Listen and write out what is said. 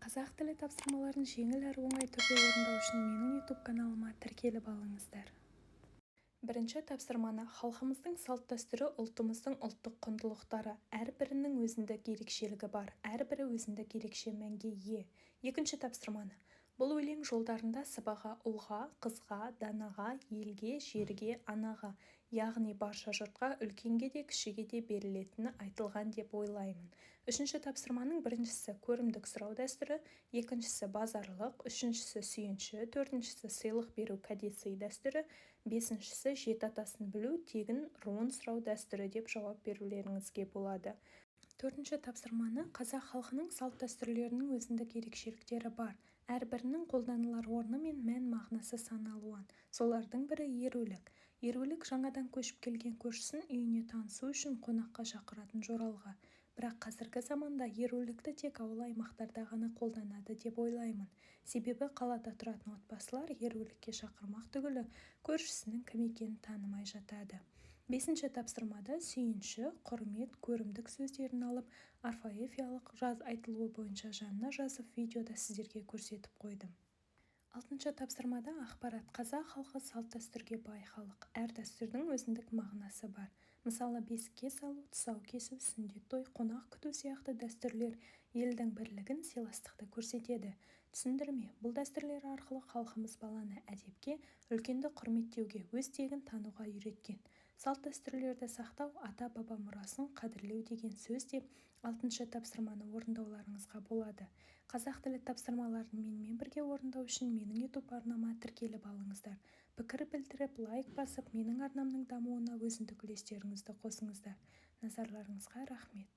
қазақ тілі тапсырмаларын жеңіл әрі оңай түрде орындау үшін менің YouTube каналыма тіркеліп алыңыздар. Бірінші тапсырманы халқымыздың салт-дәстүрі, ұлтымыздың ұлттық құндылықтары, әрбірінің өзіндік ерекшелігі бар, әрбірі өзіндік ерекше мәнге ие. Екінші тапсырманы бұл өлең жолдарында сыбаға ұлға, қызға, данаға, елге, жерге, анаға, яғни барша жұртқа, үлкенге де кішіге де берілетіні айтылған деп ойлаймын. Үшінші тапсырманың біріншісі көрімдік сұрау дәстүрі, екіншісі базарлық, үшіншісі сүйінші, төртіншісі сыйлық беру кәдесый дәстүрі, бесіншісі жеті атасын білу, тегін руын сұрау дәстүрі деп жауап берулеріңізге болады. Төртінші тапсырманы қазақ халқының салт-дәстүрлерінің өзіндік ерекшеліктері бар. Әрбірінің қолданылар орны мен мән-мағынасы сан алуан. Солардың бірі ерулік. Ерулік жаңадан көшіп келген көршісін үйіне танысу үшін қонаққа шақыратын жоралға. Бірақ қазіргі заманда ерулікті тек ауыл аймақтарда ғана қолданады деп ойлаймын. Себебі қалада тұратын отбасылар ерулікке шақырмақ түгілі көршісінің кім екенін танымай жатады. Бесінші тапсырмада сүйінші, құрмет, көрімдік сөздерін алып, орфоэпиялық айтылуы бойынша жанына жазып видеода сіздерге көрсетіп қойдым. Алтыншы тапсырмада ақпарат. Қазақ халқы салт-дәстүрге бай халық. Әр дәстүрдің өзіндік мағынасы бар. Мысалы, бесікке салу, тұсау кесу, сүндет той, қонақ күту сияқты дәстүрлер елдің бірлігін, сыйластықты көрсетеді. Түсіндірме. Бұл дәстүрлер арқылы халқымыз баланы әдепке, үлкенді құрметтеуге, өз тегін тануға үйреткен. Салт-дәстүрлерді сақтау, ата-баба мұрасын қадірлеу деген сөз деп 6-шы тапсырманы орындауларыңызға болады. Қазақ тілі тапсырмаларын менімен бірге орындау үшін менің YouTube арнама тіркеліп алыңыздар. Пікір білдіріп, лайк басып, менің арнамның дамуына өзіндік үлестеріңізді қосыңыздар. Назарларыңызға рахмет.